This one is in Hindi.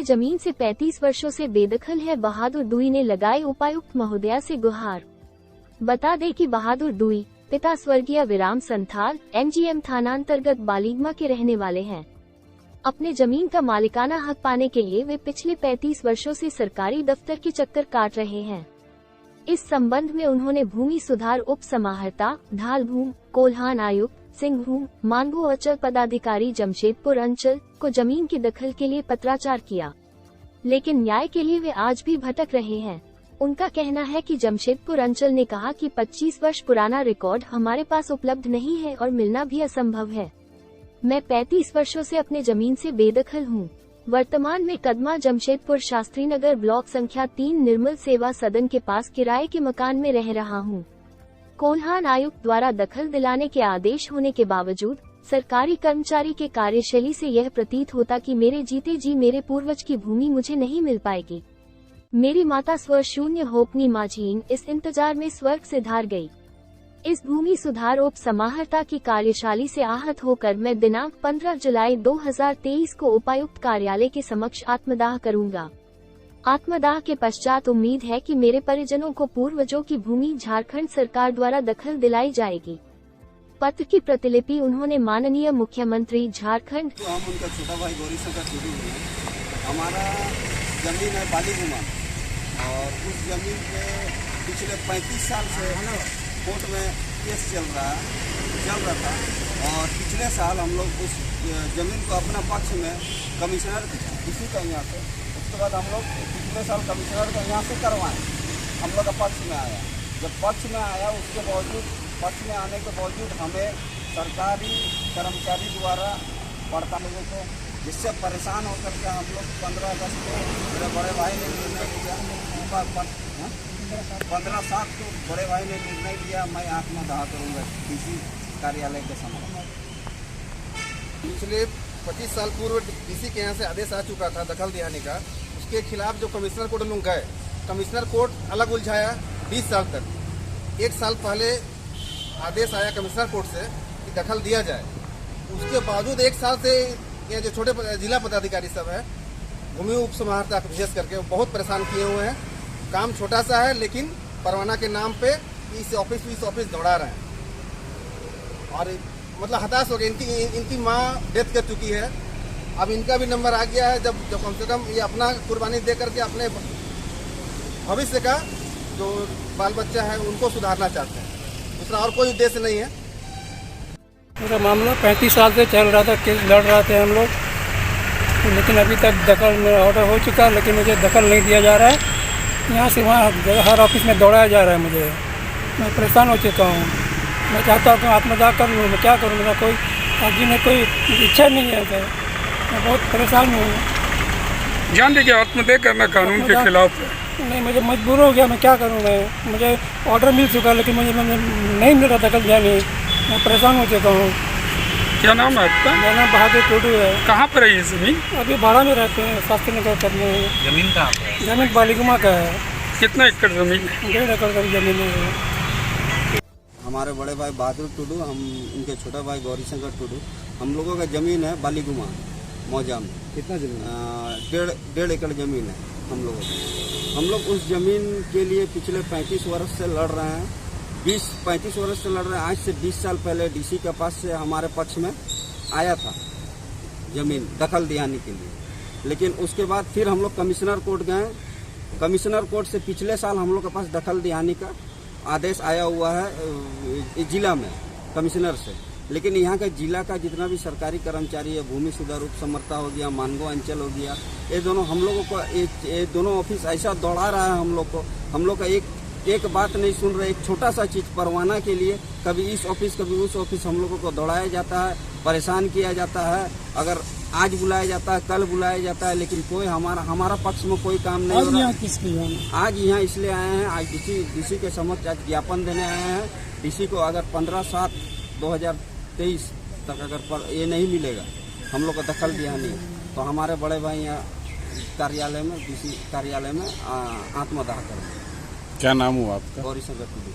जमीन से 35 वर्षों से बेदखल है बहादुर डुई ने लगाई उपायुक्त महोदया से गुहार। बता दें कि बहादुर डुई पिता स्वर्गीय विराम संथाल MGM थानांतर्गत बालिगमा के रहने वाले हैं। अपने जमीन का मालिकाना हक पाने के लिए वे पिछले 35 वर्षों से सरकारी दफ्तर के चक्कर काट रहे हैं। इस संबंध में उन्होंने भूमि सुधार उप समाहर्ता ढालभूम कोल्हान आयुक्त सिंहभूम मानगो अंचल पदाधिकारी जमशेदपुर अंचल को जमीन की दखल के लिए पत्राचार किया, लेकिन न्याय के लिए वे आज भी भटक रहे हैं। उनका कहना है कि जमशेदपुर अंचल ने कहा कि 25 वर्ष पुराना रिकॉर्ड हमारे पास उपलब्ध नहीं है और मिलना भी असंभव है। मैं 35 वर्षों से अपने जमीन से बेदखल हूँ। वर्तमान में कदमा जमशेदपुर शास्त्री नगर ब्लॉक संख्या 3 निर्मल सेवा सदन के पास किराए के मकान में रह रहा हूँ। कोल्हान आयुक्त द्वारा दखल दिलाने के आदेश होने के बावजूद सरकारी कर्मचारी के कार्यशैली से यह प्रतीत होता कि मेरे जीते जी मेरे पूर्वज की भूमि मुझे नहीं मिल पाएगी। मेरी माता स्व शून्य होपनी माझीन इस इंतजार में स्वर्ग से धार गई। इस भूमि सुधार उप समाहर्ता की कार्यशाली से आहत होकर मैं दिनांक 15 जुलाई 2023 को उपायुक्त कार्यालय के समक्ष आत्मदाह करूंगा। आत्मदाह के पश्चात उम्मीद है कि मेरे परिजनों को पूर्वजों की भूमि झारखंड सरकार द्वारा दखल दिलाई जाएगी। पत्र की प्रतिलिपि उन्होंने माननीय मुख्यमंत्री झारखंड। तो हम उनका छोटा भाई गौरी शंकर टुडू हैं। हमारा जमीन है बालीगुमा और उस जमीन पे पिछले 35 साल से कोर्ट में केस चल रहा था और पिछले साल हम लोग उस जमीन को अपना पक्ष में कमिश्नर इसी का यहाँ से, उसके बाद हम लोग पिछले साल कमिश्नर का यहाँ से करवाएं, हम लोग का पक्ष में आया। जब पक्ष में आया उसके बावजूद पक्ष में आने के बावजूद हमें सरकारी कर्मचारी द्वारा पड़ता लोगों को जिससे परेशान होकर के हम लोग 15 अगस्त को मेरे बड़े भाई ने निर्णय लिया, 15/7 को बड़े भाई ने निर्णय लिया मैं आत्मदाह करूँगा डीसी कार्यालय के समक्ष। पिछले 25 साल पूर्व डीसी के यहाँ से आदेश आ चुका था दखल दिलाने का। उसके खिलाफ जो कमिश्नर कोर्ट लोग गए, कमिश्नर कोर्ट अलग उलझाया 20 साल तक। 1 साल पहले आदेश आया कमिश्नर कोर्ट से कि दखल दिया जाए। उसके बावजूद 1 साल से ये जो छोटे जिला पदाधिकारी सब है भूमि उप समाहर्ता विशेष करके बहुत परेशान किए हुए हैं। काम छोटा सा है लेकिन परवाना के नाम पे इस ऑफिस दौड़ा रहे हैं और मतलब हताश हो गए। इनकी माँ डेथ कर चुकी है, अब इनका भी नंबर आ गया है। जब कम से कम ये अपना कुर्बानी दे करके अपने भविष्य का जो बाल बच्चा है उनको सुधारना चाहते हैं, दूसरा और कोई उद्देश्य नहीं है। पूरा मामला 35 साल से चल रहा था, केस लड़ रहे थे हम लोग, लेकिन अभी तक दखल मेरा ऑर्डर हो चुका है लेकिन मुझे दखल नहीं दिया जा रहा है। यहाँ से वहाँ हर ऑफिस में दौड़ाया जा रहा है मुझे। मैं परेशान हो चुका हूँ। मैं चाहता हूँ कि आत्मदाह कर लूँ, मैं क्या करूँ, मेरा कोई आगे में कोई इच्छा नहीं है। मैं बहुत परेशान हूँ। जान दीजिए आत्मदाह करना कानून के खिलाफ है। नहीं, मुझे मजबूर हो गया, मैं क्या करूँ। मुझे ऑर्डर मिल चुका लेकिन मुझे नहीं मिल रहा दखल दिया नहीं। मैं परेशान हो चुका हूँ। क्या नाम है आपका? मेरा नाम बहादुर टुडू है। कहाँ पर है ये जमीन? अभी भाड़ा में रहते हैं, शास्त्री नगर करने। जमीन कहाँ पर? जमीन बालिगुमा का है। कितना एकड़ जमीन? 1.5 एकड़ का जमीन है। हमारे बड़े भाई बहादुर टुडू, हम उनके छोटा भाई गौरी शंकर टुडू, हम लोगों का जमीन है बालीगुमा मौजा में। कितना जमीन? 1.5 एकड़ जमीन है हम लोगों की। हम लोग उस जमीन के लिए पिछले 35 वर्ष से लड़ रहे हैं। 35 वर्ष से लड़ रहे हैं। आज से 20 साल पहले डीसी के पास से हमारे पक्ष में आया था जमीन दखल दिलाने के लिए, लेकिन उसके बाद फिर हम लोग कमिश्नर कोर्ट गए। कमिश्नर कोर्ट से पिछले साल हम लोग के पास दखल दिलाने का आदेश आया हुआ है जिला में कमिश्नर से, लेकिन यहाँ का जिला का जितना भी सरकारी कर्मचारी है, भूमि सुधार उप समर्था हो गया, मानगो अंचल हो गया, ये दोनों हम लोगों को ये दोनों ऑफिस ऐसा दौड़ा रहा है हम लोग को। हम लोग का एक बात नहीं सुन रहे। एक छोटा सा चीज परवाना के लिए कभी इस ऑफिस कभी उस ऑफिस हम लोगों को दौड़ाया जाता है, परेशान किया जाता है। अगर आज बुलाया जाता है, कल बुलाया जाता है, लेकिन कोई हमारा पक्ष में कोई काम नहीं हो रहा। आज यहाँ इसलिए आए हैं, आज डीसी के समक्ष आज ज्ञापन देने आए हैं। डीसी को अगर 15/7/2023 तक अगर ये नहीं मिलेगा, हम लोग को दखल दिया नहीं, तो हमारे बड़े भाई यहाँ कार्यालय में डीसी कार्यालय में आत्मदाह करेंगे। क्या नाम हुआ आपका? गौरी शंकर टुडू।